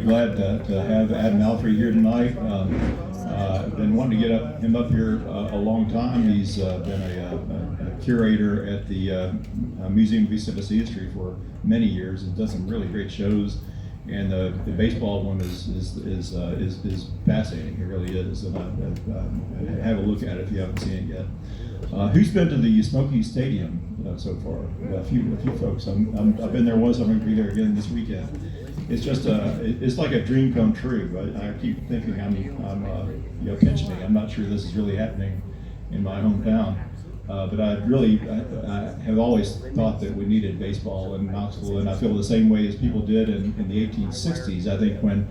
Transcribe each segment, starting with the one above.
glad to have Adam Alfrey here tonight. Been wanting to get him up here a long time. He's been a curator at the Museum of East Tennessee History for many years and done some really great shows. And the baseball one is fascinating. It really is. And have a look at it if you haven't seen it yet. Who's been to the Smoky Stadium so far? A few folks. I've been there once. I'm going to be there again this weekend. It's just it's like a dream come true. I keep thinking I'm pinch me. I'm not sure this is really happening in my hometown. But I have always thought that we needed baseball in Knoxville, and I feel the same way as people did in the 1860s. I think when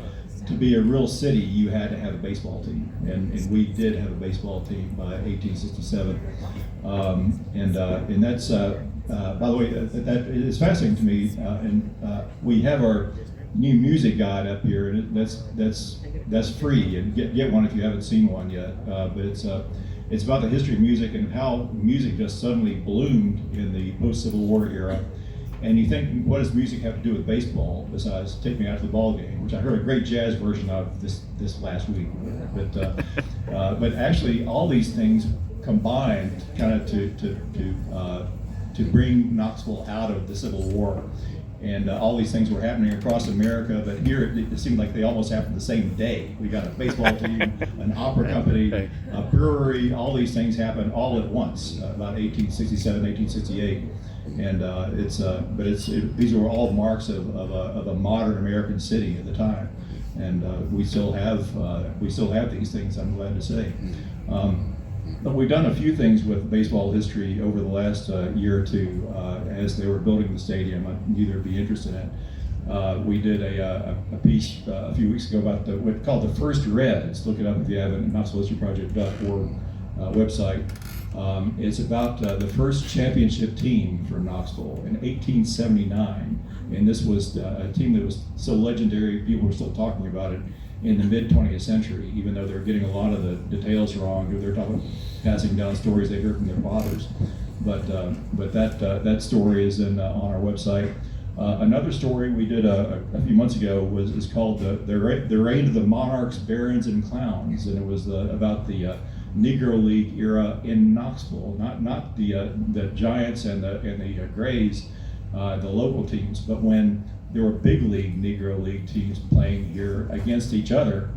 to be a real city, you had to have a baseball team, and we did have a baseball team by 1867. And that's by the way, that is fascinating to me. We have our new music guide up here, and that's free, and get one if you haven't seen one yet. But it's about the history of music and how music just suddenly bloomed in the post-Civil War era. And you think, what does music have to do with baseball besides Take Me Out to the Ball Game, which I heard a great jazz version of this last week. But actually, all these things combined kind of to bring Knoxville out of the Civil War. And all these things were happening across America, but here it seemed like they almost happened the same day. We got a baseball team, an opera company, a brewery, all these things happened all at once, about 1867, 1868. And these were all marks of a modern American city at the time. And we still have these things, I'm glad to say. But we've done a few things with baseball history over the last year or two as they were building the stadium. I knew there'd be interest in it. We did a piece a few weeks ago about what's called the First Reds. Look it up if you haven't, knoxvillehistoryproject.org website. It's about the first championship team for Knoxville in 1879. And this was a team that was so legendary, people were still talking about it in the mid-20th century, even though they're getting a lot of the details wrong. They're passing down stories they heard from their fathers. But that story is on our website. Another story we did a few months ago is called the Reign of the Monarchs, Barons, and Clowns, and it was about the Negro League era in Knoxville, not the Giants and the Grays, the local teams, but when there were big league Negro League teams playing here against each other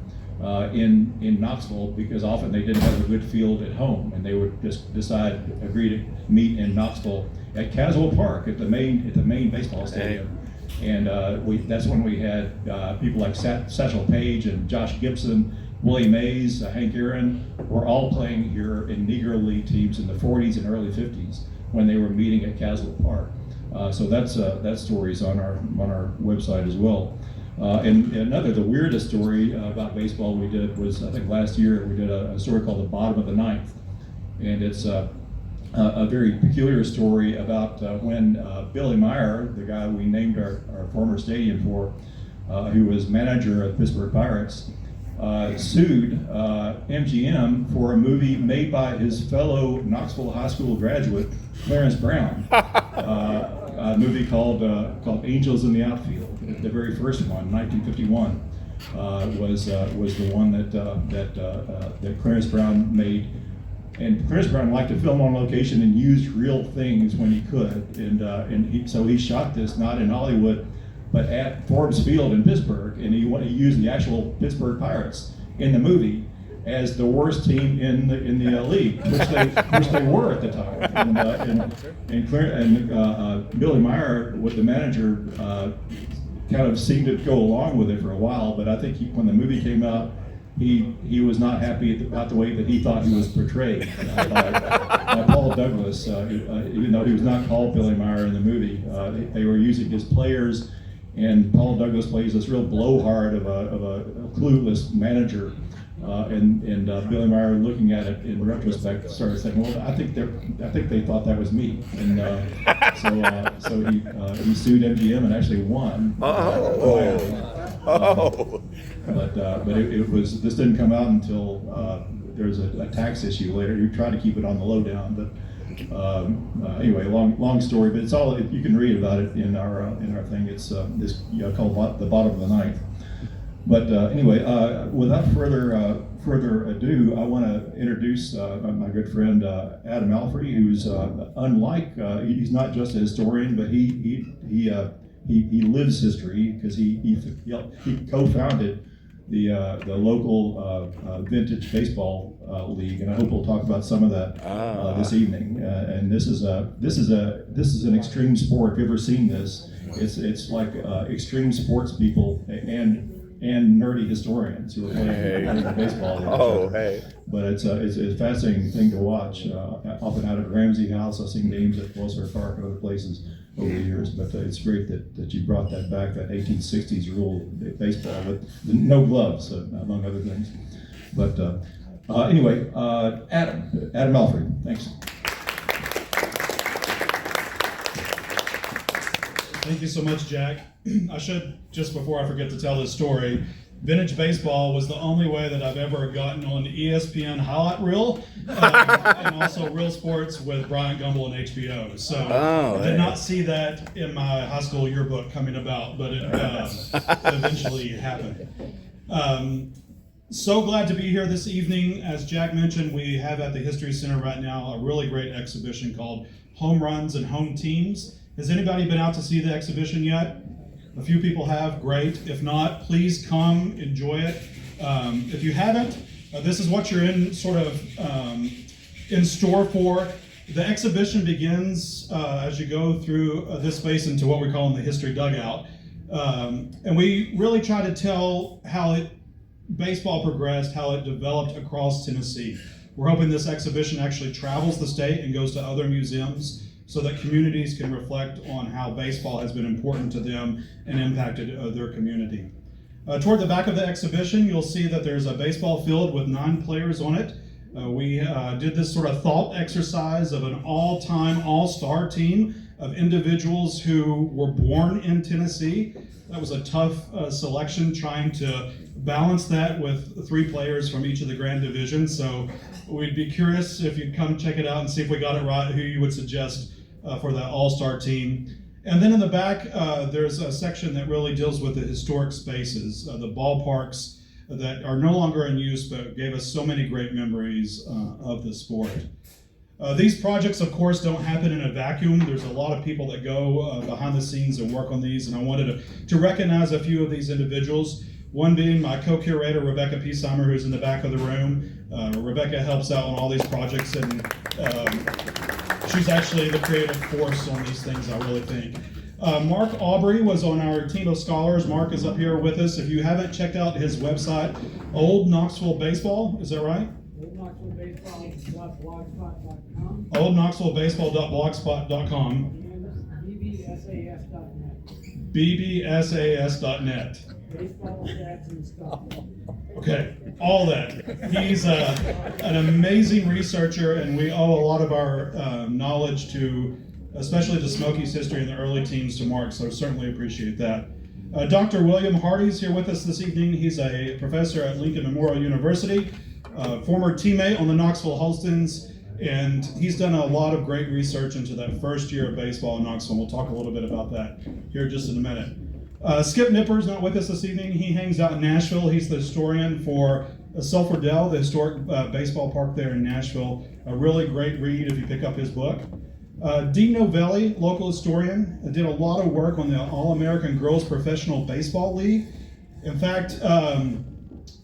in Knoxville, because often they didn't have a good field at home, and they would just agree to meet in Knoxville at Caswell Park at the main baseball stadium. And that's when we had people like Satchel Paige and Josh Gibson, Willie Mays, Hank Aaron, were all playing here in Negro League teams in the 40s and early 50s when they were meeting at Caswell Park. So that story's on our website as well. And the weirdest story about baseball we did was, I think last year, we did a story called The Bottom of the Ninth. And it's a very peculiar story about when Billy Meyer, the guy we named our former stadium for, who was manager of the Pittsburgh Pirates, sued MGM for a movie made by his fellow Knoxville High School graduate, Clarence Brown. A movie called Angels in the Outfield. The very first one, 1951, was the one that Clarence Brown made. And Clarence Brown liked to film on location and used real things when he could. So he shot this not in Hollywood, but at Forbes Field in Pittsburgh, and he used the actual Pittsburgh Pirates in the movie as the worst team in the league, which they were at the time. And Billy Meyer, with the manager, kind of seemed to go along with it for a while. But I think when the movie came out, he was not happy about the way that he thought he was portrayed by Paul Douglas. Even though he was not called Billy Meyer in the movie, they were using his players. And Paul Douglas plays this real blowhard of a clueless manager, and Billy Meyer, looking at it in retrospect, started saying, "Well, I think they thought that was me," and so he sued MGM and actually won. But this didn't come out until there was a tax issue later. You tried to keep it on the lowdown, but. Anyway, long story, but it's all you can read about it in our thing. It's called The Bottom of the Ninth. But anyway, without further ado, I want to introduce my good friend Adam Alfrey, who's unlike he's not just a historian, but he lives history because he co-founded the local vintage baseball league, and I hope we'll talk about some of that this evening. And this is an extreme sport. If you've ever seen this, it's like extreme sports people and nerdy historians who are playing baseball. But it's a fascinating thing to watch. Often out at Ramsey House, I've seen games at Wells Park and other places over the years. But it's great that you brought that back, that 1860s rule baseball with no gloves, among other things. But anyway, Adam Alfrey, thanks. Thank you so much, Jack. I should, just before I forget to tell this story, vintage baseball was the only way that I've ever gotten on ESPN highlight reel, and also Real Sports with Brian Gumbel and HBO. So I did not see that in my high school yearbook coming about, but it eventually happened. So glad to be here this evening. As Jack mentioned, we have at the History Center right now a really great exhibition called Home Runs and Home Teams. Has anybody been out to see the exhibition yet? A few people have, great. If not, please come, enjoy it. If you haven't, this is what you're in store for. The exhibition begins as you go through this space into what we call the history dugout. And we really try to tell how baseball progressed, how it developed across Tennessee. We're hoping this exhibition actually travels the state and goes to other museums, so that communities can reflect on how baseball has been important to them and impacted their community. Toward the back of the exhibition, you'll see that there's a baseball field with 9 players on it. We did this sort of thought exercise of an all-time all-star team of individuals who were born in Tennessee. That was a tough selection, trying to balance that with 3 players from each of the Grand Divisions. So we'd be curious if you'd come check it out and see if we got it right, who you would suggest for that all-star team. And then in the back, there's a section that really deals with the historic spaces, the ballparks that are no longer in use, but gave us so many great memories of the sport. These projects, of course, don't happen in a vacuum. There's a lot of people that go behind the scenes and work on these, and I wanted to recognize a few of these individuals. One being my co-curator, Rebecca Piesheimer, who's in the back of the room. Rebecca helps out on all these projects, and she's actually the creative force on these things, I really think. Mark Aubrey was on our team of scholars. Mark is up here with us. If you haven't checked out his website, Old Knoxville Baseball, is that right? OldKnoxvilleBaseball.blogspot.com. OldKnoxvilleBaseball.blogspot.com. BBSAS.net. BBSAS.net. Baseball, stats, and stuff. Okay, all that. He's an amazing researcher, and we owe a lot of our knowledge to, especially the Smokies history in the early teens, to Mark, so I certainly appreciate that. Dr. William Hardy's here with us this evening. He's a professor at Lincoln Memorial University, former teammate on the Knoxville Holstons, and he's done a lot of great research into that first year of baseball in Knoxville. We'll talk a little bit about that here just in a minute. Skip Nipper's not with us this evening. He hangs out in Nashville. He's the historian for Sulphur Dell, the historic baseball park there in Nashville. A really great read if you pick up his book. Dean Novelli, local historian, did a lot of work on the All-American Girls Professional Baseball League. In fact, I'm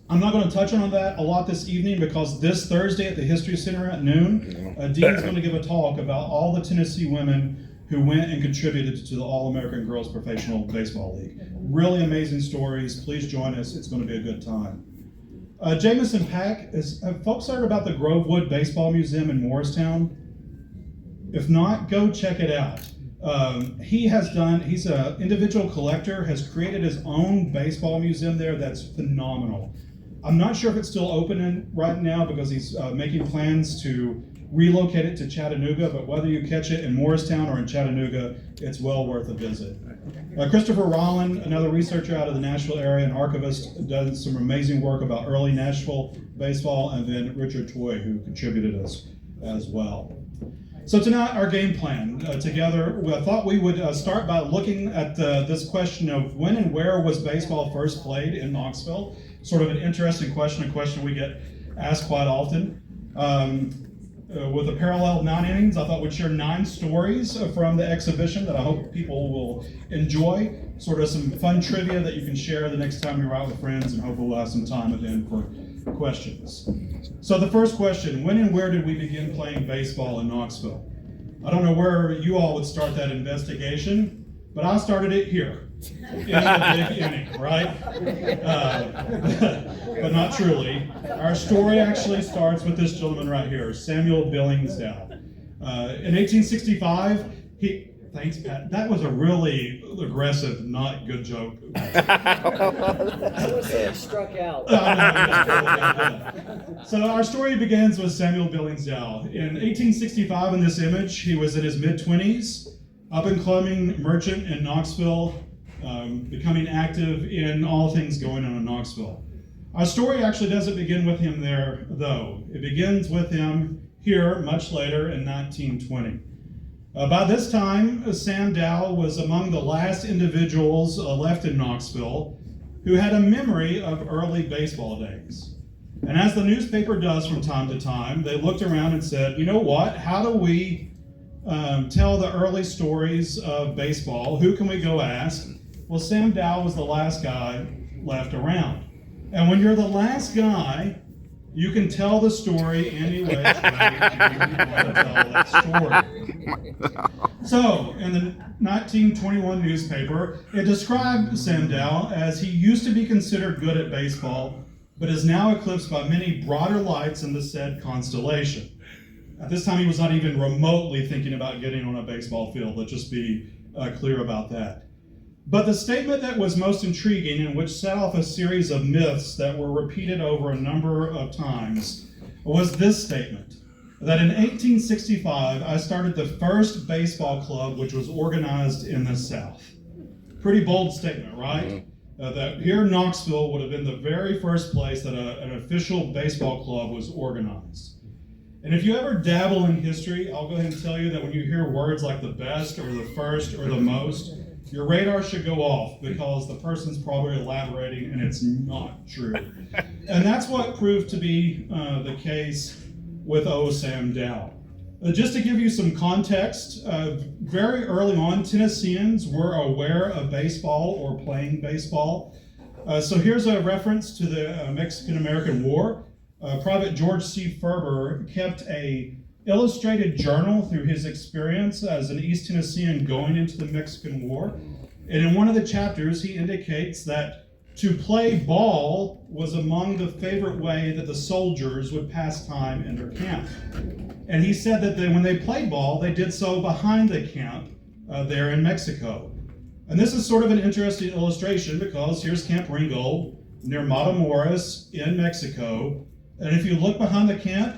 not going to touch on that a lot this evening because this Thursday at the History Center at noon, Dean's going to give a talk about all the Tennessee women who went and contributed to the All-American Girls Professional Baseball League. Really amazing stories. Please join us. It's going to be a good time. Jameson Pack, have folks heard about the Grovewood Baseball Museum in Morristown? If not, go check it out. He's an individual collector, has created his own baseball museum there that's phenomenal. I'm not sure if it's still open right now because he's making plans to relocate it to Chattanooga, but whether you catch it in Morristown or in Chattanooga, it's well worth a visit. Christopher Rolland, another researcher out of the Nashville area, an archivist, does some amazing work about early Nashville baseball, and then Richard Toy, who contributed us as well. So tonight, our game plan together, I thought we would start by looking at this question of when and where was baseball first played in Knoxville? Sort of an interesting question, a question we get asked quite often. With a parallel of 9 innings, I thought we'd share 9 stories from the exhibition that I hope people will enjoy. Sort of some fun trivia that you can share the next time you're out with friends, and hopefully we'll have some time at the end for questions. So the first question, when and where did we begin playing baseball in Knoxville? I don't know where you all would start that investigation, but I started it here. In the big inning, right? But not truly. Our story actually starts with this gentleman right here, Samuel Billingsdow. In 1865, thanks, Pat. That was a really aggressive, not good joke. I would say it struck out. So our story begins with Samuel Billingsdow. In 1865, in this image, he was in his mid-20s, up-and-coming merchant in Knoxville, becoming active in all things going on in Knoxville. Our story actually doesn't begin with him there, though. It begins with him here much later in 1920. By this time, Sam Dow was among the last individuals left in Knoxville who had a memory of early baseball days. And as the newspaper does from time to time, they looked around and said, you know what, how do we tell the early stories of baseball? Who can we go ask? Well, Sam Dow was the last guy left around. And when you're the last guy, you can tell the story any which way you want to tell that story. So, in the 1921 newspaper, it described Sam Dow as he used to be considered good at baseball, but is now eclipsed by many broader lights in the said constellation. At this time, he was not even remotely thinking about getting on a baseball field. Let's just be clear about that. But the statement that was most intriguing and which set off a series of myths that were repeated over a number of times was this statement, that in 1865, I started the first baseball club which was organized in the South. Pretty bold statement, right? That here in Knoxville would have been the very first place that an official baseball club was organized. And if you ever dabble in history, I'll go ahead and tell you that when you hear words like the best or the first or the most, your radar should go off because the person's probably elaborating and it's not true. And that's what proved to be the case with Sam Dow. Just to give you some context, very early on, Tennesseans were aware of baseball or playing baseball. So here's a reference to the Mexican-American War. Private George C. Ferber kept a illustrated journal through his experience as an East Tennessean going into the Mexican War. And in one of the chapters, he indicates that to play ball was among the favorite way that the soldiers would pass time in their camp. And he said that when they played ball, they did so behind the camp there in Mexico. And this is sort of an interesting illustration because here's Camp Ringgold near Matamoros in Mexico. And if you look behind the camp,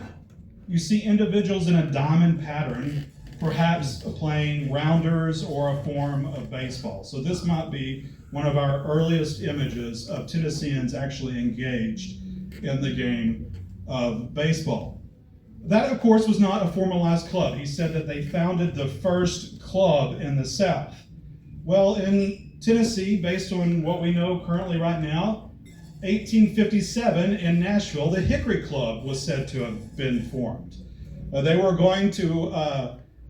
you see individuals in a diamond pattern, perhaps playing rounders or a form of baseball. So this might be one of our earliest images of Tennesseans actually engaged in the game of baseball. That, of course, was not a formalized club. He said that they founded the first club in the South. Well, in Tennessee, based on what we know currently right now, 1857 in Nashville, the Hickory Club was said to have been formed. They were going to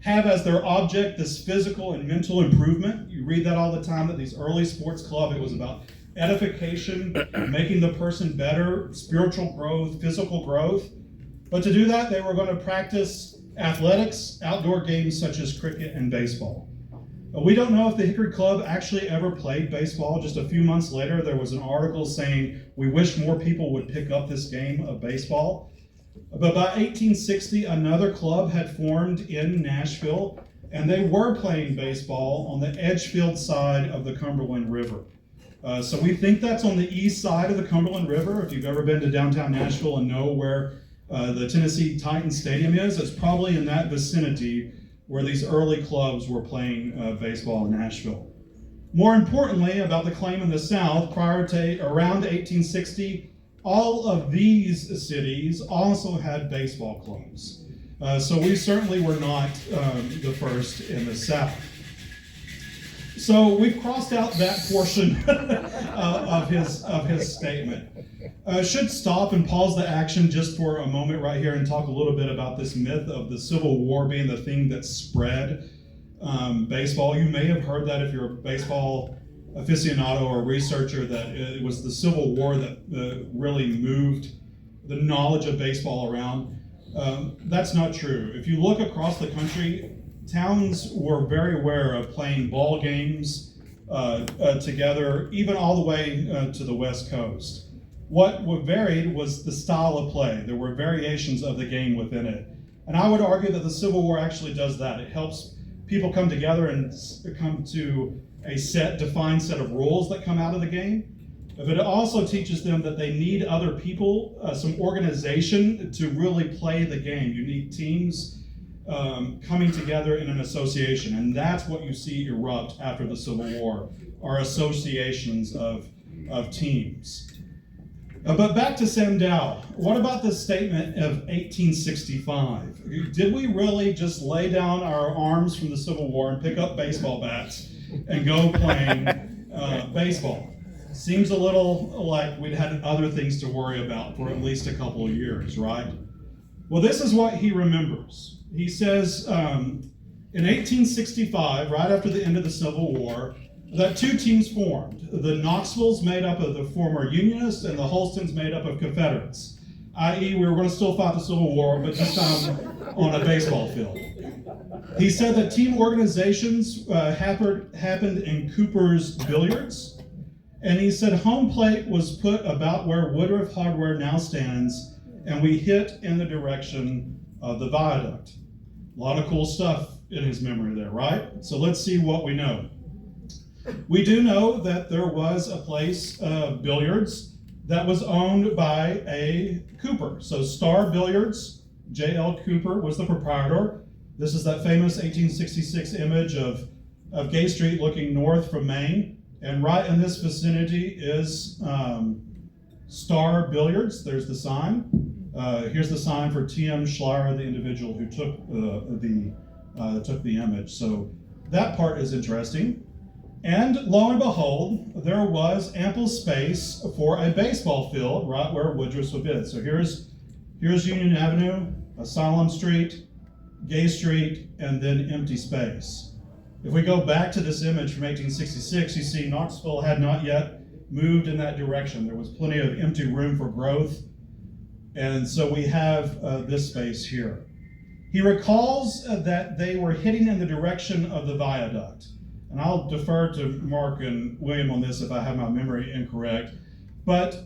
have as their object this physical and mental improvement. You read that all the time, that these early sports clubs, it was about edification, making the person better, spiritual growth, physical growth. But to do that, they were going to practice athletics, outdoor games such as cricket and baseball. We don't know if the Hickory Club actually ever played baseball. Just a few months later, there was an article saying, we wish more people would pick up this game of baseball. But by 1860, another club had formed in Nashville, and they were playing baseball on the Edgefield side of the Cumberland River. So we think that's on the east side of the Cumberland River. If you've ever been to downtown Nashville and know where the Tennessee Titans Stadium is, it's probably in that vicinity where these early clubs were playing baseball in Nashville. More importantly, about the claim in the South, prior to around 1860, all of these cities also had baseball clubs. So we certainly were not the first in the South. So we've crossed out that portion of his statement. Should stop and pause the action just for a moment right here and talk a little bit about this myth of the Civil War being the thing that spread baseball. You may have heard that if you're a baseball aficionado or researcher, that it was the Civil War that really moved the knowledge of baseball around. That's not true. If you look across the country, towns were very aware of playing ball games together, even all the way to the West Coast. What varied was the style of play. There were variations of the game within it. And I would argue that the Civil War actually does that. It helps people come together and come to a defined set of rules that come out of the game. But it also teaches them that they need other people, some organization to really play the game. You need teams coming together in an association, and that's what you see erupt after the Civil War, are associations of teams. But back to Sandow. What about the statement of 1865? Did we really just lay down our arms from the Civil War and pick up baseball bats and go playing baseball? Seems a little like we'd had other things to worry about for at least a couple of years, right? Well, this is what he remembers. He says, in 1865, right after the end of the Civil War, that two teams formed. The Knoxvilles made up of the former Unionists and the Holstons made up of Confederates. I.e., we were going to still fight the Civil War, but this time on a baseball field. He said that team organizations happened in Cooper's Billiards, and he said home plate was put about where Woodruff Hardware now stands, and we hit in the direction of the viaduct. A lot of cool stuff in his memory there, right? So let's see what we know. We do know that there was a place, Billiards, that was owned by a Cooper. So Star Billiards, J.L. Cooper was the proprietor. This is that famous 1866 image of Gay Street looking north from Maine. And right in this vicinity is Star Billiards. There's the sign. Here's the sign for T.M. Schleier, the individual who took the image. So that part is interesting. And lo and behold, there was ample space for a baseball field right where Woodruff's would be. So here's Union Avenue, Asylum Street, Gay Street, and then empty space. If we go back to this image from 1866, you see Knoxville had not yet moved in that direction. There was plenty of empty room for growth. And so we have this space here. He recalls that they were hitting in the direction of the viaduct. And I'll defer to Mark and William on this if I have my memory incorrect. But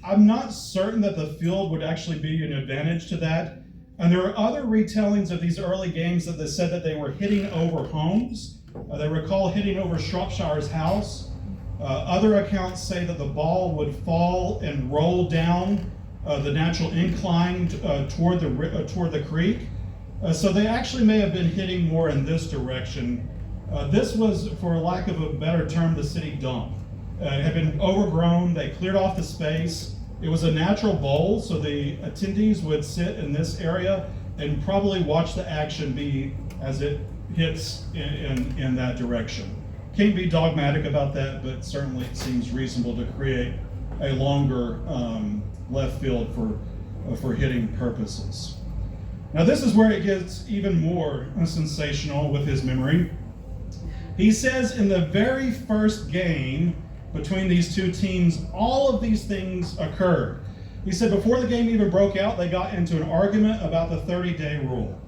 I'm not certain that the field would actually be an advantage to that. And there are other retellings of these early games that they said that they were hitting over homes. They recall hitting over Shropshire's house. Other accounts say that the ball would fall and roll down the natural incline toward the creek. So they actually may have been hitting more in this direction. This was, for lack of a better term, the city dump. It had been overgrown. They cleared off the space. It was a natural bowl, so the attendees would sit in this area and probably watch the action be as it hits in that direction. Can't be dogmatic about that, but certainly it seems reasonable to create a longer left field for hitting purposes. Now this is where it gets even more sensational with his memory. He says in the very first game between these two teams, all of these things occurred. He said before the game even broke out, they got into an argument about the 30-day rule.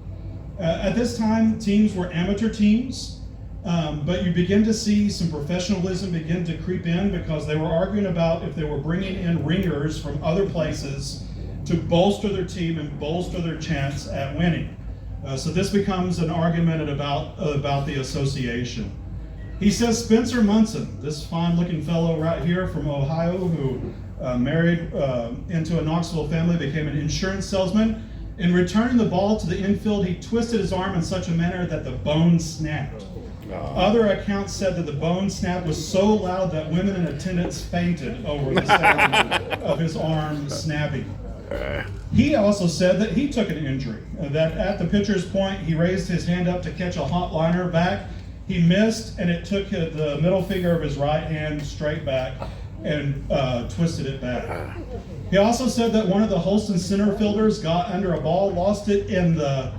At this time, teams were amateur teams, but you begin to see some professionalism begin to creep in because they were arguing about if they were bringing in ringers from other places to bolster their team and bolster their chance at winning. So this becomes an argument about the association. He says Spencer Munson, this fine-looking fellow right here from Ohio who married into a Knoxville family, became an insurance salesman. In returning the ball to the infield, he twisted his arm in such a manner that the bone snapped. Other accounts said that the bone snap was so loud that women in attendance fainted over the sound of his arm snapping. He also said that he took an injury, that at the pitcher's point, he raised his hand up to catch a hot liner back. He missed, and it took the middle finger of his right hand straight back and twisted it back. He also said that one of the Holston center fielders got under a ball, lost it in the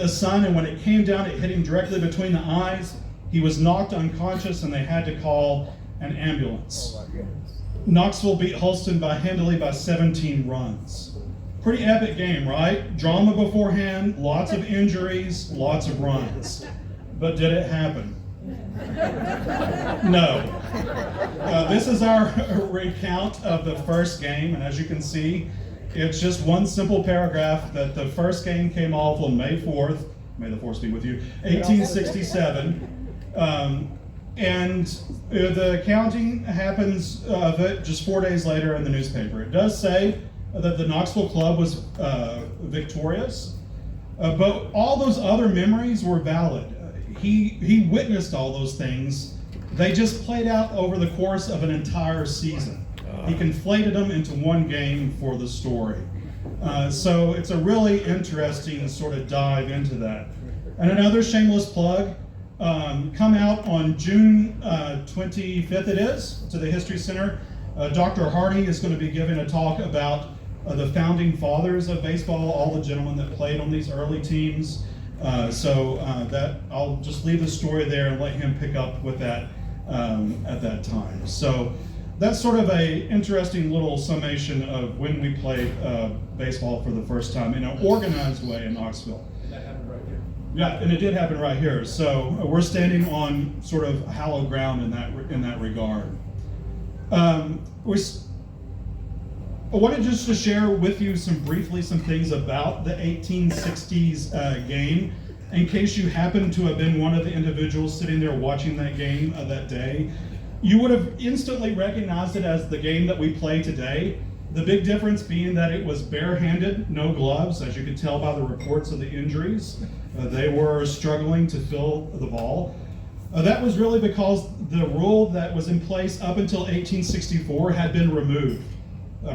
sun, and when it came down, it hit him directly between the eyes. He was knocked unconscious, and they had to call an ambulance. Knoxville beat Holston handily by 17 runs. Pretty epic game, right? Drama beforehand, lots of injuries, lots of runs. But did it happen? No. This is our recount of the first game, and as you can see, it's just one simple paragraph that the first game came off on May 4th, may the force be with you, 1867. And the counting happens just 4 days later in the newspaper. It does say that the Knoxville club was victorious, but all those other memories were valid. He witnessed all those things. They just played out over the course of an entire season. He conflated them into one game for the story. So it's a really interesting sort of dive into that. And another shameless plug, come out on June 25th it is, to the History Center. Dr. Hardy is going to be giving a talk about the founding fathers of baseball, all the gentlemen that played on these early teams. That I'll just leave the story there and let him pick up with that at that time. So that's sort of a interesting little summation of when we played baseball for the first time in an organized way in Knoxville. And that happened right here. Yeah, and it did happen right here. So we're standing on sort of hallowed ground in that regard. I wanted just to share with you some things about the 1860s game, in case you happen to have been one of the individuals sitting there watching that game that day. You would have instantly recognized it as the game that we play today. The big difference being that it was barehanded, no gloves, as you could tell by the reports of the injuries. They were struggling to fill the ball. That was really because the rule that was in place up until 1864 had been removed.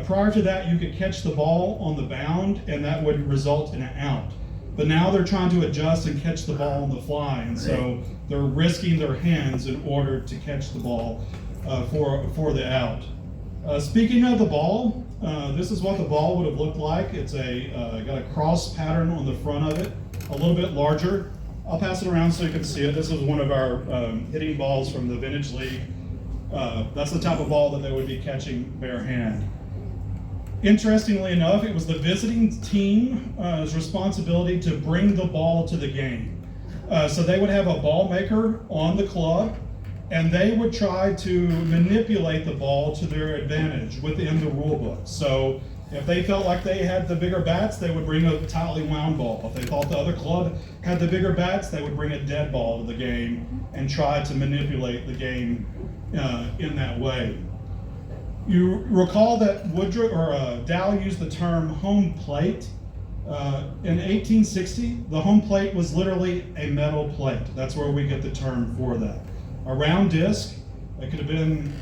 Prior to that, you could catch the ball on the bound, and that would result in an out. But now they're trying to adjust and catch the ball on the fly, and so they're risking their hands in order to catch the ball for the out. Speaking of the ball, this is what the ball would have looked like. It's got a cross pattern on the front of it, a little bit larger. I'll pass it around so you can see it. This is one of our hitting balls from the Vintage League. That's the type of ball that they would be catching bare hand. Interestingly enough, it was the visiting team's responsibility to bring the ball to the game. So they would have a ball maker on the club, and they would try to manipulate the ball to their advantage within the rule book. So if they felt like they had the bigger bats, they would bring a tightly wound ball. If they thought the other club had the bigger bats, they would bring a dead ball to the game and try to manipulate the game in that way. You recall that Dow used the term home plate. In 1860, the home plate was literally a metal plate. That's where we get the term for that. A round disc, it could have been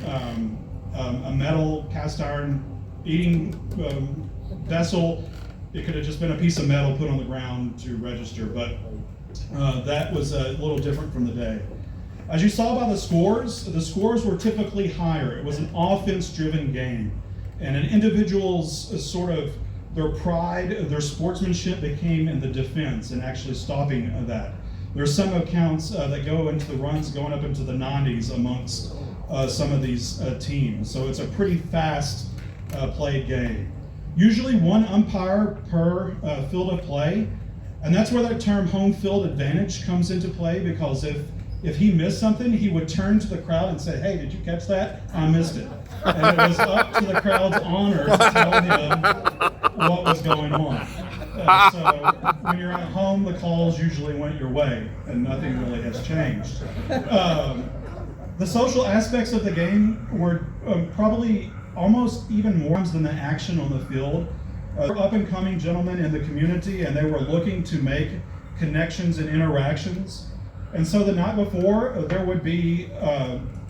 a metal cast iron eating vessel. It could have just been a piece of metal put on the ground to register, but that was a little different from the day. As you saw by the scores were typically higher. It was an offense-driven game, and an individual's sort of their pride, their sportsmanship became in the defense and actually stopping that. There's some accounts that go into the runs going up into the 90s amongst some of these teams. So it's a pretty fast played game. Usually one umpire per field of play, and that's where that term home field advantage comes into play, because if he missed something, he would turn to the crowd and say, "Hey, did you catch that? I missed it." And it was up to the crowd's honor to tell him what was going on. So when you're at home, the calls usually went your way, and nothing really has changed. The social aspects of the game were probably almost even more than the action on the field. Up-and-coming gentlemen in the community, and they were looking to make connections and interactions. And so the night before, there would be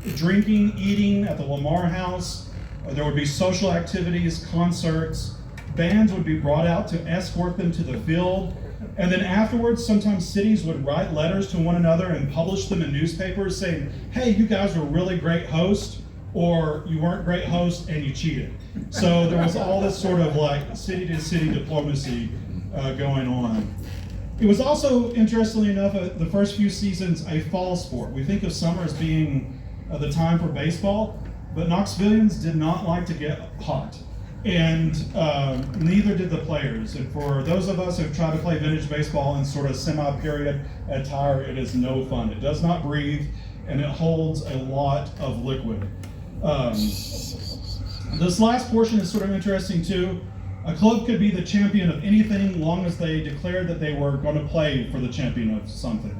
eating at the Lamar House. There would be social activities, concerts, bands would be brought out to escort them to the field. And then afterwards, sometimes cities would write letters to one another and publish them in newspapers saying, hey, you guys were really great hosts, or you weren't great hosts and you cheated. So there was all this sort of like city to city diplomacy going on. It was also, interestingly enough, the first few seasons, a fall sport. We think of summer as being the time for baseball, but Knoxvillians did not like to get hot. And neither did the players. And for those of us who've tried to play vintage baseball in sort of semi-period attire, it is no fun. It does not breathe, and it holds a lot of liquid. This last portion is sort of interesting too. A club could be the champion of anything long as they declared that they were going to play for the champion of something.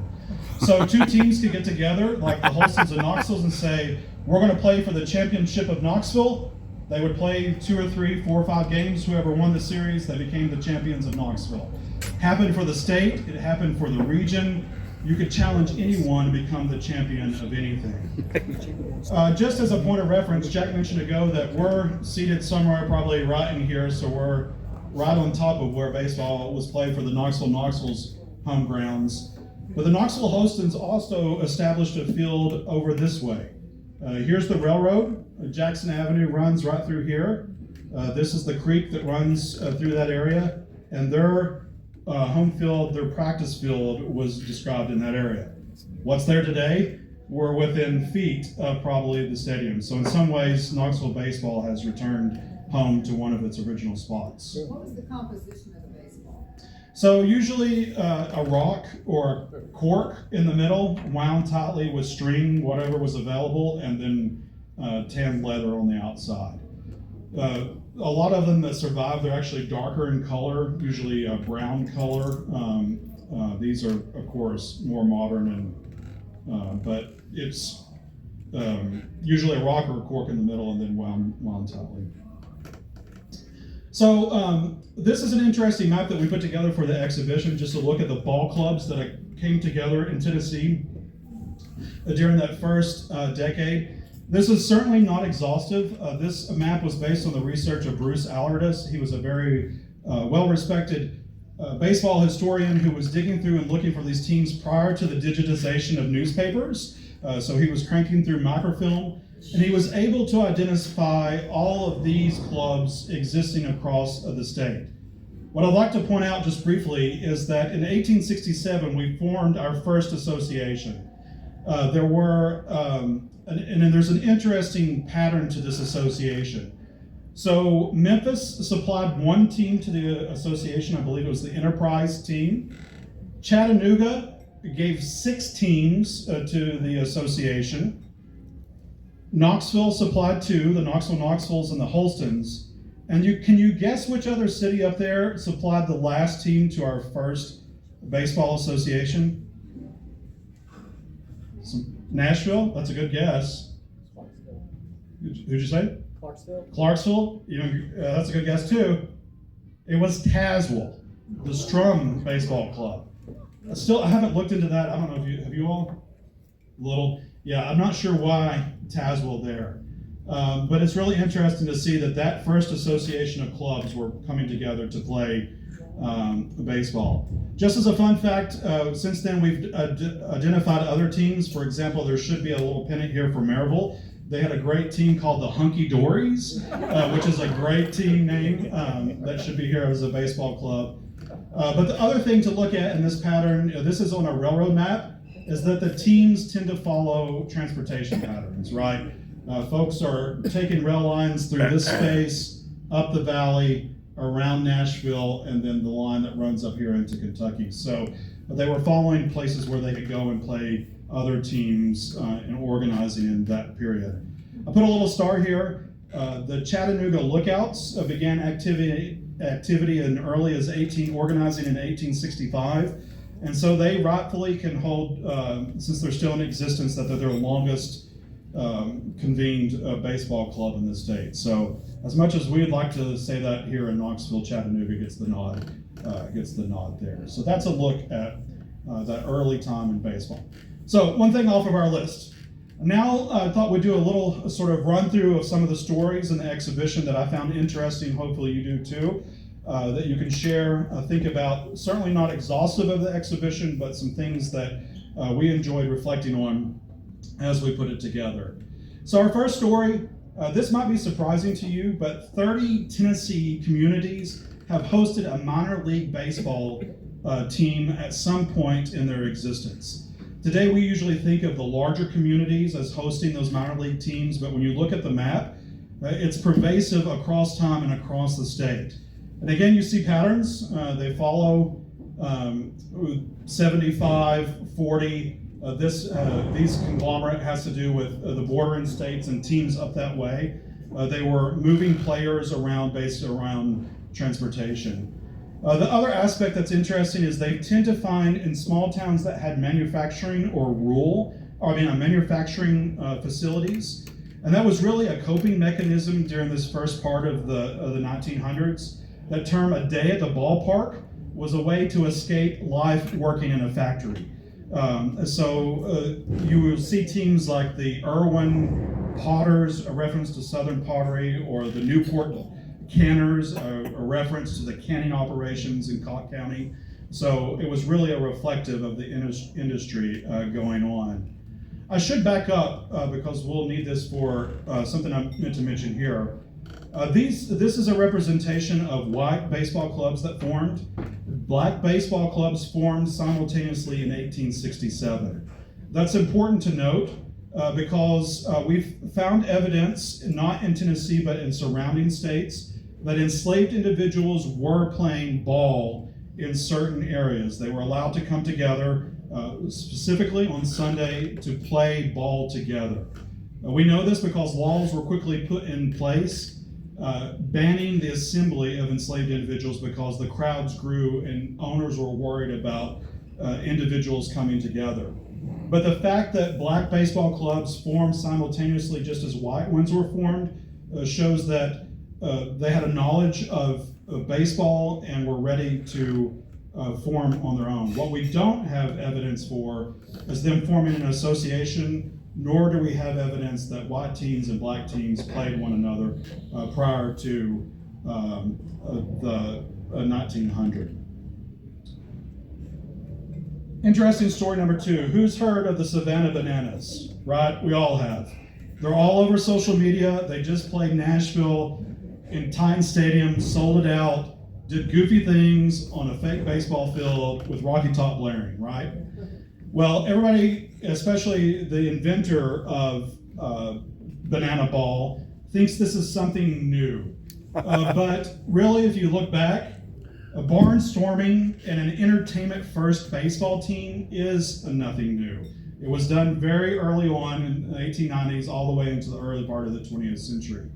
So two teams could get together, like the Holstons and Knoxvilles, and say, we're going to play for the championship of Knoxville. They would play 2 or 3, 4 or 5 games. Whoever won the series, they became the champions of Knoxville. Happened for the state. It happened for the region. You could challenge anyone to become the champion of anything. Just as a point of reference, Jack mentioned ago that we're seated somewhere probably right in here, so we're right on top of where baseball was played for the Knoxville's home grounds. But the Knoxville Holstons also established a field over this way. Here's the railroad. Jackson Avenue runs right through here. This is the creek that runs through that area, and their home field, their practice field, was described in that area. What's there today? We're within feet of probably the stadium. So in some ways, Knoxville baseball has returned home to one of its original spots. What was the composition of the baseball? So usually a rock or a cork in the middle, wound tightly with string, whatever was available, and then tanned leather on the outside. A lot of them that survive, they're actually darker in color, usually a brown color. These are, of course, more modern, but it's usually a rock or a cork in the middle and then wound tightly. So this is an interesting map that we put together for the exhibition, just to look at the ball clubs that came together in Tennessee during that first decade. This is certainly not exhaustive. This map was based on the research of Bruce Allardyce. He was a very well-respected baseball historian who was digging through and looking for these teams prior to the digitization of newspapers. So he was cranking through microfilm, and he was able to identify all of these clubs existing across the state. What I'd like to point out just briefly is that in 1867, we formed our first association. There were and there's an interesting pattern to this association. So Memphis supplied one team to the association. I believe it was the Enterprise team. Chattanooga gave 6 teams to the association. Knoxville supplied 2, the Knoxvilles and the Holstons. And can you guess which other city up there supplied the last team to our first baseball association? Nashville? That's a good guess. Who'd you say? Clarksville. Clarksville? That's a good guess too. It was Tazewell, the Strum Baseball Club. I haven't looked into that. I don't know if have you all? A little? Yeah, I'm not sure why Tazewell there. But it's really interesting to see that first association of clubs were coming together to play baseball. Just as a fun fact, since then we've identified other teams. For example, there should be a little pennant here for Maryville. They had a great team called the Hunky Dories, which is a great team name that should be here as a baseball club. But the other thing to look at in this pattern, this is on a railroad map, is that the teams tend to follow transportation patterns, right? Folks are taking rail lines through this space, up the valley, around Nashville, and then the line that runs up here into Kentucky. So they were following places where they could go and play other teams and organizing in that period. I put a little star here. The Chattanooga Lookouts began activity as early as organizing in 1865. And so they rightfully can hold, since they're still in existence, that they're their longest convened baseball club in the state. So as much as we'd like to say that here in Knoxville, Chattanooga gets the nod there. So that's a look at that early time in baseball. So one thing off of our list. Now I thought we'd do a little sort of run through of some of the stories in the exhibition that I found interesting. Hopefully you do too. that you can share. Think about, certainly not exhaustive of the exhibition, but some things that we enjoyed reflecting on as we put it together. So our first story, this might be surprising to you, but 30 Tennessee communities have hosted a minor league baseball team at some point in their existence. Today we usually think of the larger communities as hosting those minor league teams, but when you look at the map, it's pervasive across time and across the state. And again, you see patterns. They follow 75, 40. These conglomerate has to do with the bordering states and teams up that way. They were moving players around based around transportation. The other aspect that's interesting is they tend to find in small towns that had manufacturing or manufacturing facilities. And that was really a coping mechanism during this first part of the 1900s. That term, a day at the ballpark, was a way to escape life working in a factory. You will see teams like the Irwin Potters, a reference to Southern pottery, or the Newport Canners, a reference to the canning operations in Cott County. So it was really a reflective of the industry going on. I should back up because we'll need this for something I meant to mention here. This is a representation of white baseball clubs that formed. Black baseball clubs formed simultaneously in 1867. That's important to note because we've found evidence, not in Tennessee but in surrounding states, that enslaved individuals were playing ball in certain areas. They were allowed to come together, specifically on Sunday, to play ball together. We know this because laws were quickly put in place banning the assembly of enslaved individuals because the crowds grew and owners were worried about individuals coming together. But the fact that black baseball clubs formed simultaneously just as white ones were formed shows that they had a knowledge of baseball and were ready to form on their own. What we don't have evidence for is them forming an association, nor do we have evidence that white teams and black teams played one another prior to the 1900. Interesting story number 2. Who's heard of the Savannah Bananas? Right, we all have. They're all over social media. They just played Nashville in Titan Stadium, sold it out, did goofy things on a fake baseball field with Rocky Top blaring, right? Well, everybody, especially the inventor of banana ball, thinks this is something new. But really, if you look back, a barnstorming and an entertainment-first baseball team is nothing new. It was done very early on in the 1890s, all the way into the early part of the 20th century.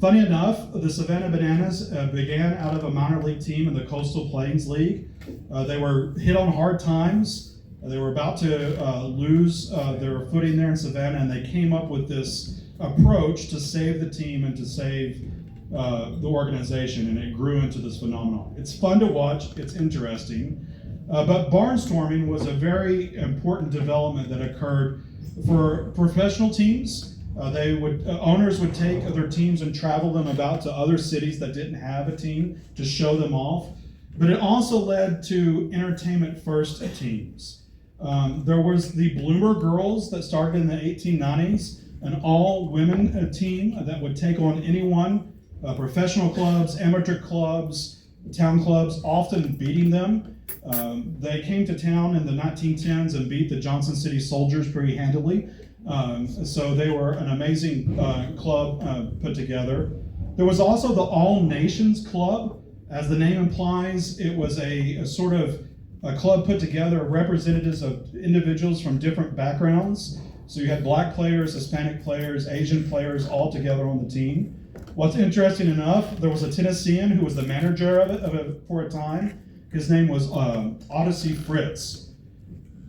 Funny enough, the Savannah Bananas began out of a minor league team in the Coastal Plains League. They were hit on hard times. They were about to lose their footing there in Savannah, and they came up with this approach to save the team and to save the organization, and it grew into this phenomenon. It's fun to watch. It's interesting. But barnstorming was a very important development that occurred for professional teams. Owners would take their teams and travel them about to other cities that didn't have a team to show them off. But it also led to entertainment-first teams. There was the Bloomer Girls that started in the 1890s, an all-women team that would take on anyone, professional clubs, amateur clubs, town clubs, often beating them. They came to town in the 1910s and beat the Johnson City Soldiers pretty handily. So they were an amazing club put together. There was also the All Nations Club. As the name implies, it was a sort of a club put together of representatives of individuals from different backgrounds. So you had black players, Hispanic players, Asian players all together on the team. What's interesting enough, there was a Tennessean who was the manager of it for a time. His name was Odyssey Fritz.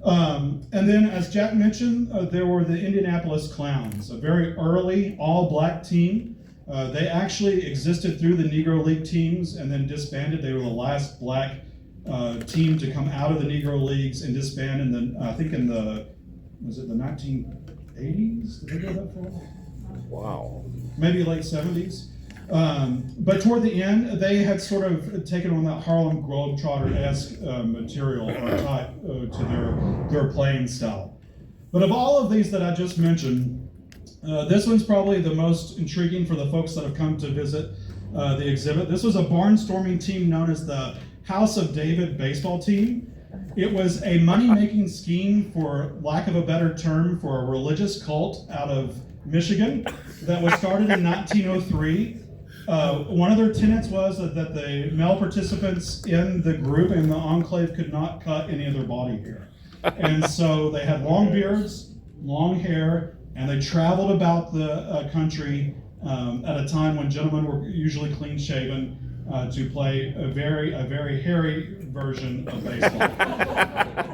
And then, as Jack mentioned, there were the Indianapolis Clowns, a very early all-black team. They actually existed through the Negro League teams and then disbanded. They were the last black team to come out of the Negro Leagues and disband in the 1980s? Did they go that far? Wow. Maybe late 70s. But toward the end, they had sort of taken on that Harlem Globetrotter-esque material or type to their playing style. But of all of these that I just mentioned, this one's probably the most intriguing for the folks that have come to visit the exhibit. This was a barnstorming team known as the House of David baseball team. It was a money-making scheme, for lack of a better term, for a religious cult out of Michigan that was started in 1903. One of their tenets was that the male participants in the group, in the enclave, could not cut any of their body hair. And so they had long beards, long hair, and they traveled about the country at a time when gentlemen were usually clean-shaven to play a very hairy version of baseball.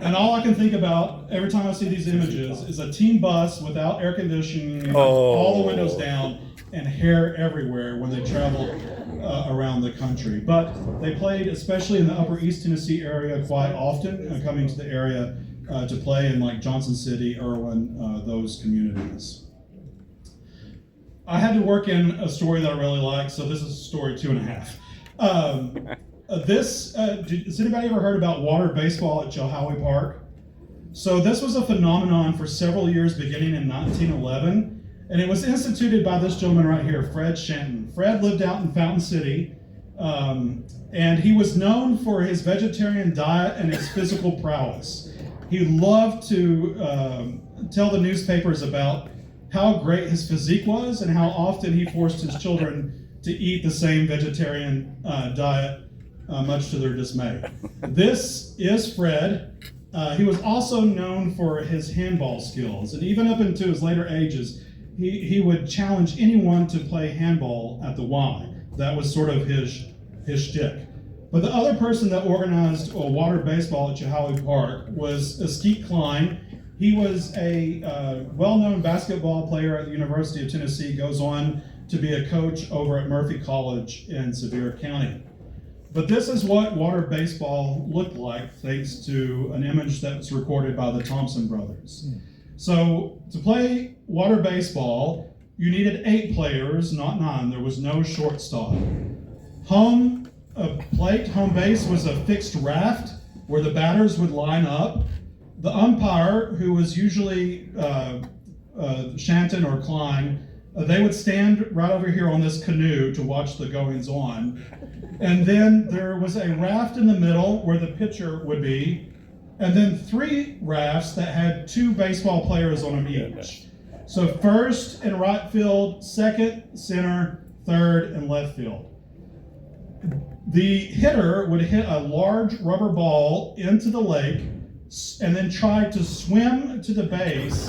And all I can think about every time I see these images is a team bus without air conditioning, all the windows down, and hair everywhere when they traveled around the country. But they played, especially in the upper East Tennessee area, quite often, coming to the area to play in like Johnson City, Irwin, those communities. I had to work in a story that I really like, so this is story 2.5. Has anybody ever heard about water baseball at Chilhowie Park? So this was a phenomenon for several years beginning in 1911, and it was instituted by this gentleman right here, Fred Shanton. Fred lived out in Fountain City, and he was known for his vegetarian diet and his physical prowess. He loved to tell the newspapers about how great his physique was and how often he forced his children to eat the same vegetarian diet, much to their dismay. This is Fred. He was also known for his handball skills, and even up into his later ages, he would challenge anyone to play handball at the Y. That was sort of his shtick. But the other person that organized water baseball at Chilhowie Park was Skeet Klein. He was a well-known basketball player at the University of Tennessee, goes on to be a coach over at Murphy College in Sevier County. But this is what water baseball looked like, thanks to an image that was recorded by the Thompson brothers. So to play water baseball, you needed 8 players, not 9. There was no shortstop. Home base was a fixed raft where the batters would line up. The umpire, who was usually Shanton or Klein, they would stand right over here on this canoe to watch the goings on. And then there was a raft in the middle where the pitcher would be, and then 3 rafts that had 2 baseball players on them each. So first and right field, second, center, third, and left field. The hitter would hit a large rubber ball into the lake and then tried to swim to the base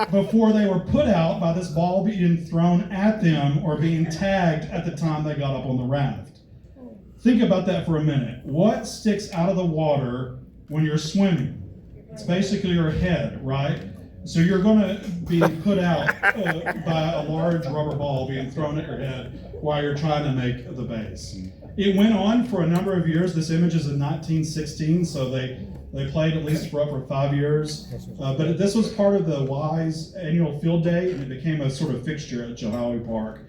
before they were put out by this ball being thrown at them or being tagged at the time they got up on the raft. Think about that for a minute. What sticks out of the water when you're swimming? It's basically your head, right? So you're going to be put out by a large rubber ball being thrown at your head while you're trying to make the base. It went on for a number of years. This image is in 1916, so they played at least for 5 years. But this was part of the Y's annual field day, and it became a sort of fixture at Chilhowie Park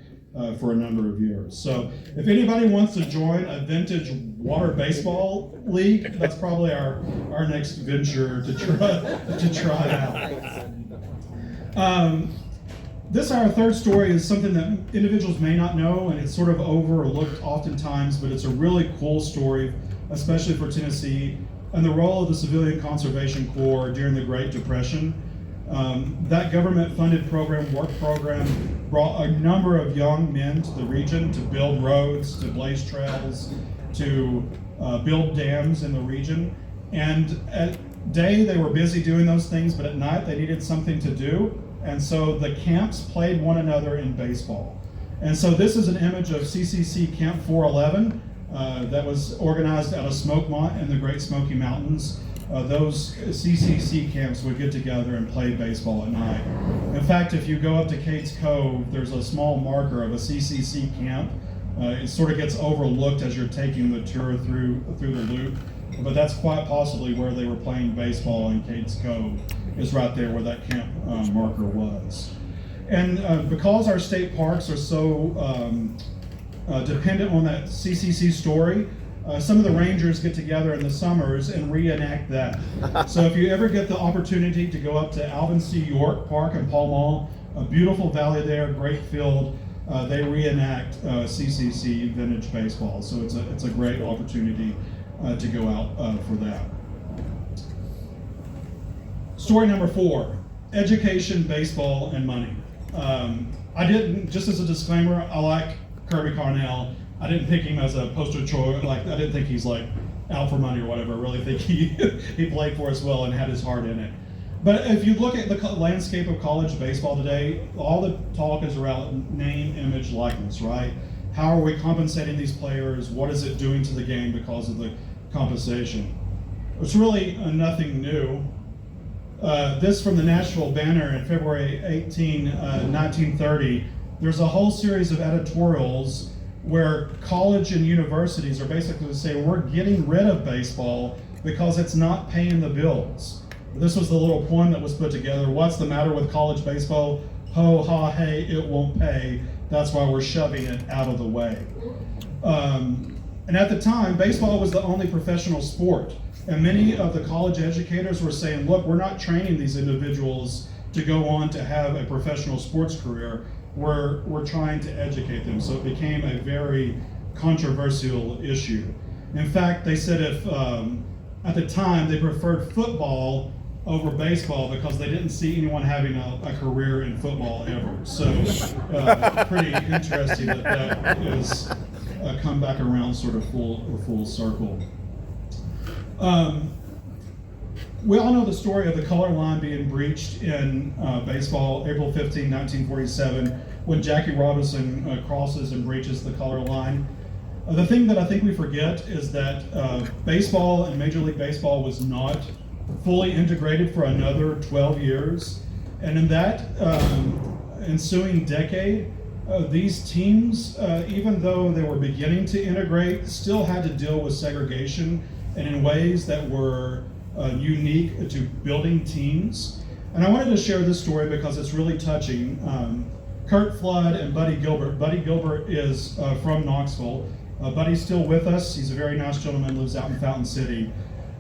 for a number of years. So if anybody wants to join a vintage water baseball league, that's probably our next venture to try out. This, our third story, is something that individuals may not know, and it's sort of overlooked oftentimes, but it's a really cool story, especially for Tennessee, and the role of the Civilian Conservation Corps during the Great Depression. That government-funded work program, brought a number of young men to the region to build roads, to blaze trails, to build dams in the region. And at day, they were busy doing those things, but at night, they needed something to do. And so the camps played one another in baseball. And so this is an image of CCC Camp 411 that was organized out of Smokemont in the Great Smoky Mountains. Those CCC camps would get together and play baseball at night. In fact, if you go up to Cates Cove, there's a small marker of a CCC camp. It sort of gets overlooked as you're taking the tour through the loop, but that's quite possibly where they were playing baseball in Cates Cove, is right there where that camp marker was. And because our state parks are so dependent on that CCC story, some of the Rangers get together in the summers and reenact that. So if you ever get the opportunity to go up to Alvin C. York Park in Pall Mall, a beautiful valley there, great field, they reenact CCC vintage baseball. So it's a great opportunity to go out for that. Story number 4, education, baseball, and money. I didn't, just as a disclaimer, I like Kirby Carnell. I didn't pick him as a poster child. Like, I didn't think he's like out for money or whatever. I really think he played for us well and had his heart in it. But if you look at the landscape of college baseball today, all the talk is around name, image, likeness, right? How are we compensating these players? What is it doing to the game because of the compensation? It's really nothing new. This from the Nashville Banner in February 18, 1930. There's a whole series of editorials where college and universities are basically saying we're getting rid of baseball because it's not paying the bills. This was the little poem that was put together. What's the matter with college baseball? Ho, ha, hey, it won't pay. That's why we're shoving it out of the way. And at the time, baseball was the only professional sport. And many of the college educators were saying, look, we're not training these individuals to go on to have a professional sports career. We're trying to educate them. So it became a very controversial issue. In fact, they said if at the time they preferred football over baseball because they didn't see anyone having a career in football ever. So pretty interesting that is come back around sort of full circle. We all know the story of the color line being breached in baseball, April 15, 1947, when Jackie Robinson crosses and breaches the color line. The thing that I think we forget is that baseball and Major League Baseball was not fully integrated for another 12 years. And in that ensuing decade, these teams, even though they were beginning to integrate, still had to deal with segregation and in ways that were unique to building teams. And I wanted to share this story because it's really touching. Kurt Flood and Buddy Gilbert. Buddy Gilbert is from Knoxville. Buddy's still with us. He's a very nice gentleman, lives out in Fountain City.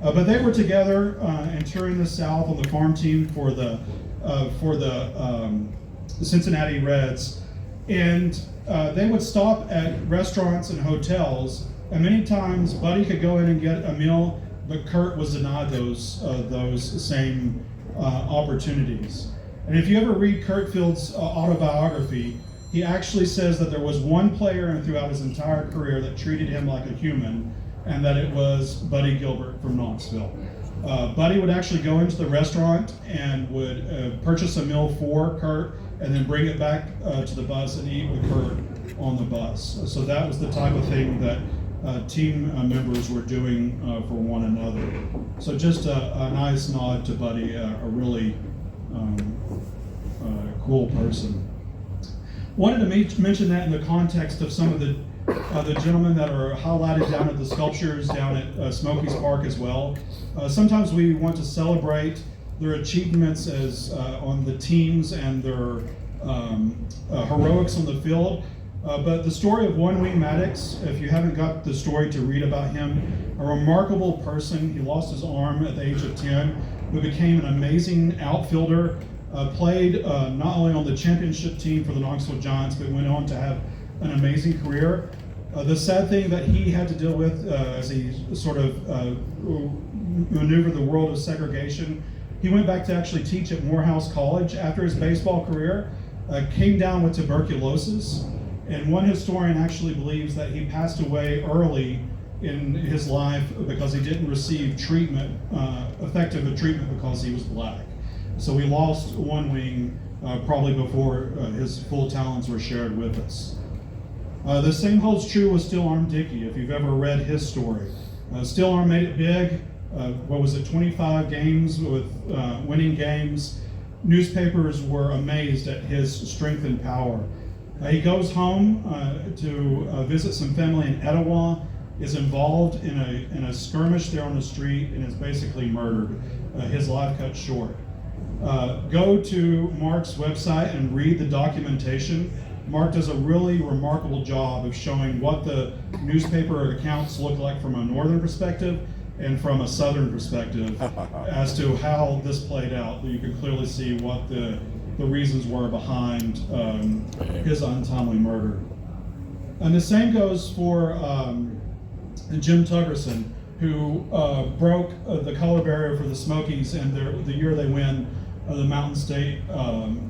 But they were together and touring the South on the farm team for the Cincinnati Reds. And they would stop at restaurants and hotels, and many times Buddy could go in and get a meal, but Kurt was denied those same opportunities. And if you ever read Kurt Field's autobiography, he actually says that there was one player throughout his entire career that treated him like a human, and that it was Buddy Gilbert from Knoxville. Buddy would actually go into the restaurant and would purchase a meal for Kurt and then bring it back to the bus and eat with Kurt on the bus. So that was the type of thing that team members were doing for one another. So just a nice nod to Buddy, a really cool person. Wanted to mention that in the context of some of the gentlemen that are highlighted down at the sculptures down at Smokies Park as well. Sometimes we want to celebrate their achievements as on the teams and their heroics on the field. But the story of One Wing Maddox, if you haven't got the story to read about him, a remarkable person. He lost his arm at the age of 10, but became an amazing outfielder, played not only on the championship team for the Knoxville Giants, but went on to have an amazing career. The sad thing that he had to deal with as he sort of maneuvered the world of segregation, he went back to actually teach at Morehouse College after his baseball career, came down with tuberculosis, and one historian actually believes that he passed away early in his life because he didn't receive treatment, effective treatment because he was black. So we lost One Wing probably before his full talents were shared with us. The same holds true with Still Arm Dickey, if you've ever read his story. Still Arm made it big. 25 games with winning games. Newspapers were amazed at his strength and power. He goes home to visit some family in Etowah, is involved in a skirmish there on the street, and is basically murdered. His life cut short. Go to Mark's website and read the documentation. Mark does a really remarkable job of showing what the newspaper accounts look like from a northern perspective and from a southern perspective as to how this played out. You can clearly see what the reasons were behind his untimely murder. And the same goes for Jim Tuggerson, who broke the color barrier for the Smokies and the year they win the Mountain State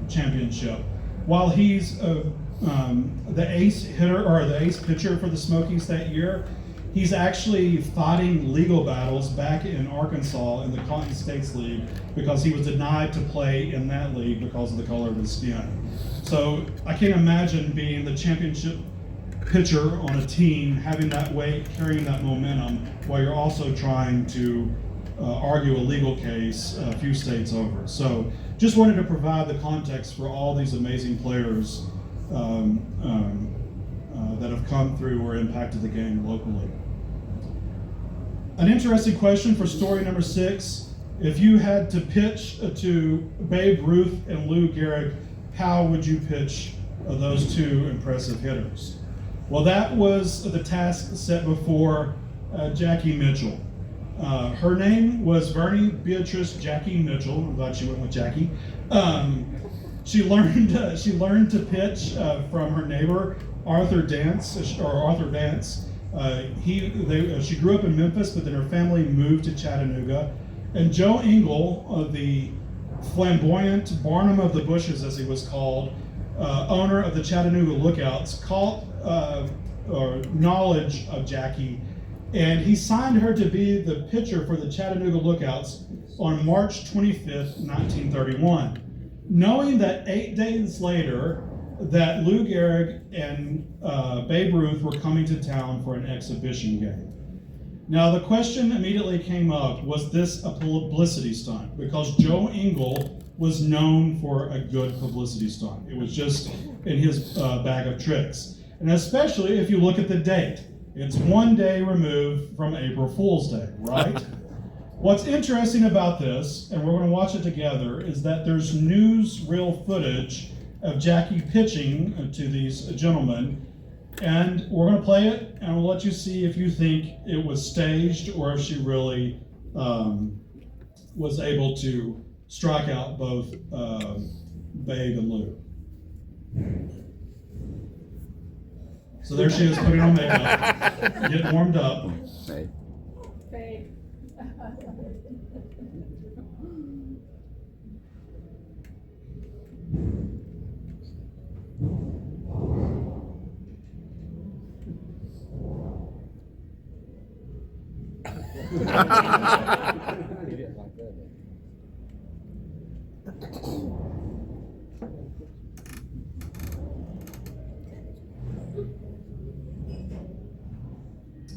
Championship. While he's the ace hitter or the ace pitcher for the Smokies that year, he's actually fighting legal battles back in Arkansas in the Cotton States League because he was denied to play in that league because of the color of his skin. So I can't imagine being the championship pitcher on a team, having that weight, carrying that momentum, while you're also trying to argue a legal case a few states over. So just wanted to provide the context for all these amazing players that have come through or impacted the game locally. An interesting question for story number 6. If you had to pitch to Babe Ruth and Lou Gehrig, how would you pitch those two impressive hitters? Well, that was the task set before Jackie Mitchell. Her name was Vernie Beatrice Jackie Mitchell. I'm glad she went with Jackie. She learned to pitch from her neighbor Arthur Vance. She grew up in Memphis, but then her family moved to Chattanooga. And Joe Engel, the flamboyant Barnum of the Bushes, as he was called, owner of the Chattanooga Lookouts, caught knowledge of Jackie, and he signed her to be the pitcher for the Chattanooga Lookouts on March 25th, 1931, knowing that 8 days later that Lou Gehrig and Babe Ruth were coming to town for an exhibition game. Now the question immediately came up, was this a publicity stunt? Because Joe Engel was known for a good publicity stunt. It was just in his bag of tricks. And especially if you look at the date. It's 1 day removed from April Fool's Day, right? What's interesting about this, and we're going to watch it together, is that there's newsreel footage of Jackie pitching to these gentlemen, and we're going to play it, and we'll let you see if you think it was staged or if she really was able to strike out both Babe and Lou. So there she is putting on makeup, getting warmed up. Fake. He didn't like that.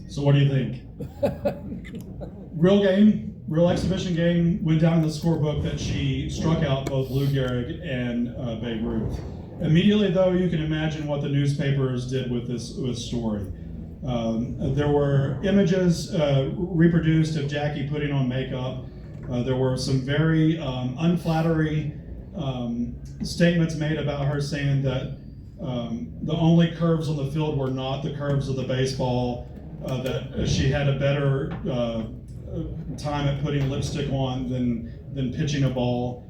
So what do you think? Real game, real exhibition game, went down in the scorebook that she struck out both Lou Gehrig and Babe Ruth. Immediately, though, you can imagine what the newspapers did with this story. There were images reproduced of Jackie putting on makeup. There were some very unflattering statements made about her, saying that the only curves on the field were not the curves of the baseball, that she had a better time at putting lipstick on than pitching a ball.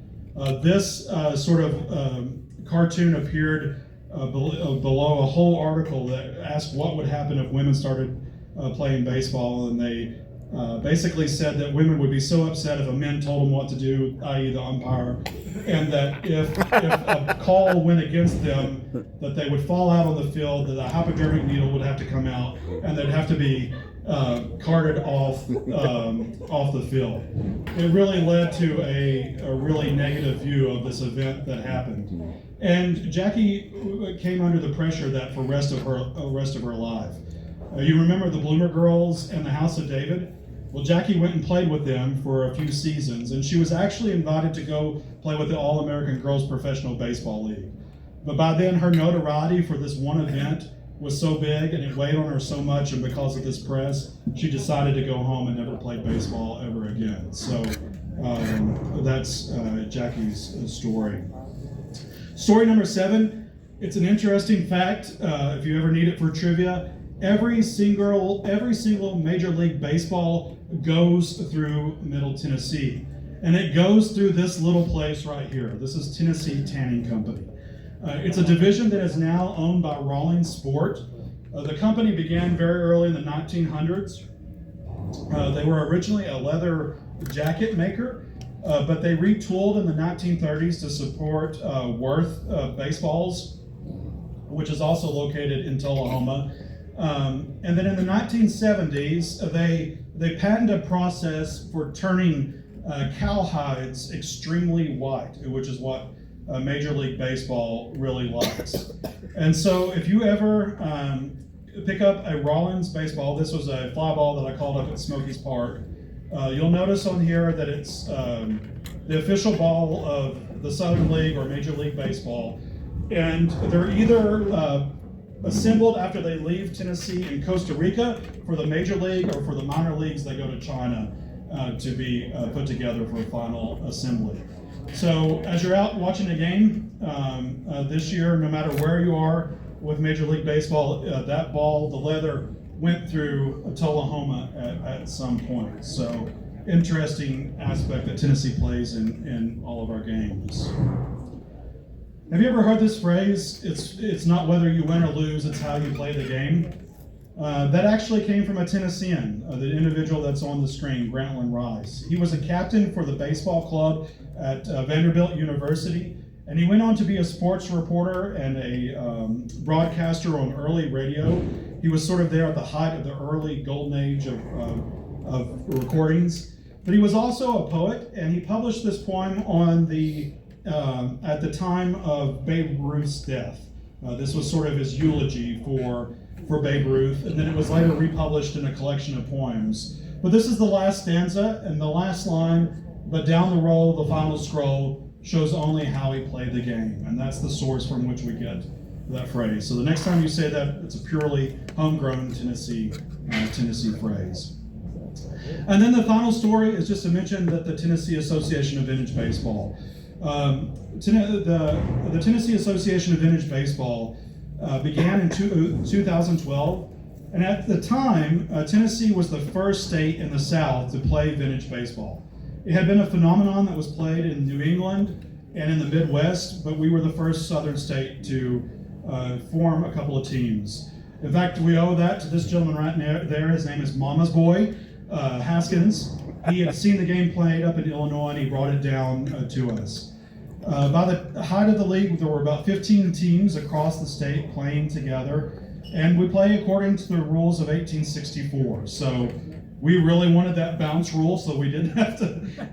This sort of cartoon appeared below a whole article that asked what would happen if women started playing baseball, and they basically said that women would be so upset if a man told them what to do, i.e. the umpire, and that if a call went against them, that they would fall out on the field, that a hypodermic needle would have to come out, and they'd have to be carted off the field. It really led to a really negative view of this event that happened. And Jackie came under the pressure that for the rest of her life. You remember the Bloomer Girls and the House of David? Well, Jackie went and played with them for a few seasons, and she was actually invited to go play with the All-American Girls Professional Baseball League. But by then, her notoriety for this one event was so big, and it weighed on her so much, and because of this press, she decided to go home and never play baseball ever again. So that's Jackie's story. Story number 7 It's an interesting fact, if you ever need it for trivia. Every single Major League Baseball goes through Middle Tennessee. And it goes through this little place right here. This is Tennessee Tanning Company. It's a division that is now owned by Rawlings Sport. The company began very early in the 1900s. They were originally a leather jacket maker, but they retooled in the 1930s to support Worth Baseballs, which is also located in Tullahoma. And then in the 1970s, they patented a process for turning cowhides extremely white, which is what Major League Baseball really likes. And so if you ever pick up a Rawlings baseball, this was a fly ball that I called up at Smokies Park, you'll notice on here that it's the official ball of the Southern League or Major League Baseball. And they're either assembled after they leave Tennessee in Costa Rica for the Major League, or for the minor leagues, they go to China to be put together for a final assembly. So as you're out watching a game this year, no matter where you are with Major League Baseball, that ball, the leather, went through Tullahoma at some point. So interesting aspect that Tennessee plays in all of our games. Have you ever heard this phrase? It's not whether you win or lose, it's how you play the game. That actually came from a Tennessean, the individual that's on the screen, Grantland Rice. He was a captain for the baseball club at Vanderbilt University, and he went on to be a sports reporter and a broadcaster on early radio. He was sort of there at the height of the early golden age of recordings. But he was also a poet, and he published this poem on at the time of Babe Ruth's death. This was sort of his eulogy for Babe Ruth, and then it was later republished in a collection of poems. But this is the last stanza, and the last line, but down the roll, the final scroll shows only how he played the game. And that's the source from which we get that phrase. So the next time you say that, it's a purely homegrown Tennessee phrase. And then the final story is just to mention that the Tennessee Association of Vintage Baseball. The Tennessee Association of Vintage Baseball began in 2012, and at the time, Tennessee was the first state in the South to play vintage baseball. It had been a phenomenon that was played in New England and in the Midwest, but we were the first Southern state to form a couple of teams. In fact, we owe that to this gentleman right there. His name is Mama's Boy Haskins. He had seen the game played up in Illinois, and he brought it down to us. By the height of the league, there were about 15 teams across the state playing together, and we play according to the rules of 1864. So we really wanted that bounce rule, so we didn't have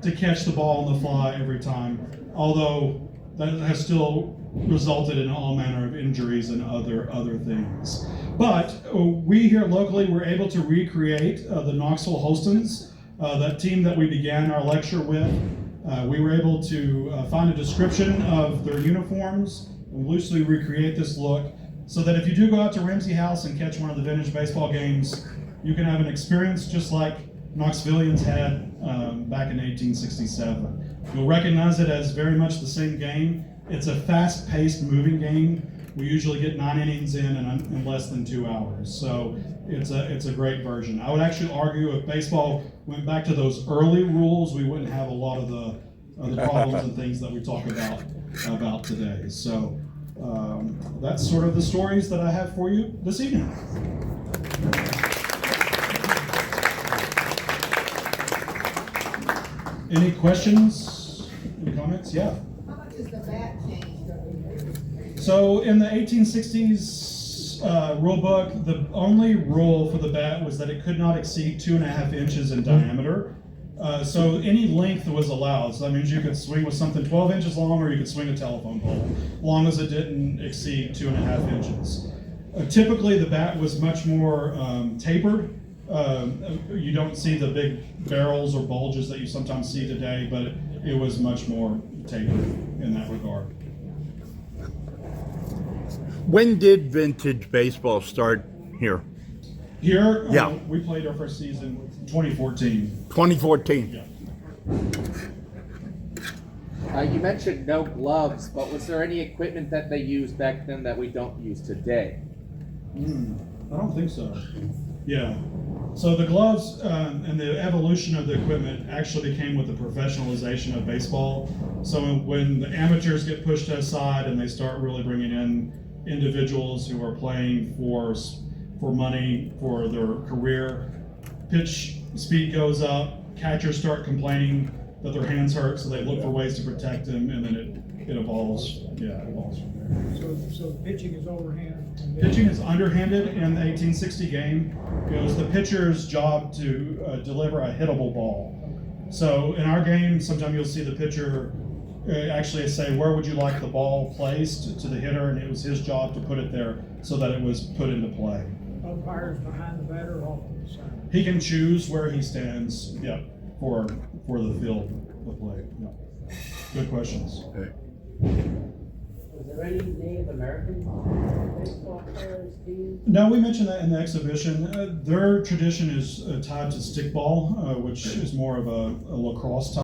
to catch the ball on the fly every time, although that has still resulted in all manner of injuries and other things. But we here locally were able to recreate the Knoxville Holstons, that team that we began our lecture with. We were able to find a description of their uniforms and loosely recreate this look, so that if you do go out to Ramsey House and catch one of the vintage baseball games, you can have an experience just like Knoxvillians had back in 1867. You'll recognize it as very much the same game. It's a fast-paced, moving game. We usually get 9 innings in less than 2 hours. So it's a great version. I would actually argue if baseball went back to those early rules, we wouldn't have a lot of the problems and things that we talk about today. So that's sort of the stories that I have for you this evening. Any questions? Any comments? Yeah. How much is the bat changed over the years? So in the 1860s rule book, the only rule for the bat was that it could not exceed 2.5 inches in diameter. So any length was allowed. So that means you could swing with something 12 inches long, or you could swing a telephone pole, as long as it didn't exceed 2.5 inches. Typically, the bat was much more tapered. You don't see the big barrels or bulges that you sometimes see today, but it was much more tapered in that regard. When did vintage baseball start here? Here, Yeah. We played our first season 2014. 2014. Yeah. You mentioned no gloves, but was there any equipment that they used back then that we don't use today? I don't think so. Yeah. So the gloves and the evolution of the equipment actually became with the professionalization of baseball. So when the amateurs get pushed aside and they start really bringing in individuals who are playing for money, for their career, pitch speed goes up, catchers start complaining that their hands hurt, so they look for ways to protect them, and then it evolves. Yeah, it evolves from there. So pitching is overhand. Pitching is underhanded in the 1860 game. It was the pitcher's job to deliver a hittable ball. So in our game, sometimes you'll see the pitcher actually say, where would you like the ball placed to the hitter, and it was his job to put it there so that it was put into play. Umpires behind the batter, off to the side. He can choose where he stands, for the field of play. Yeah. Good questions. Okay. Was there any Native American baseball players, teams? No, we mentioned that in the exhibition. Their tradition is tied to stickball, which is more of a lacrosse type.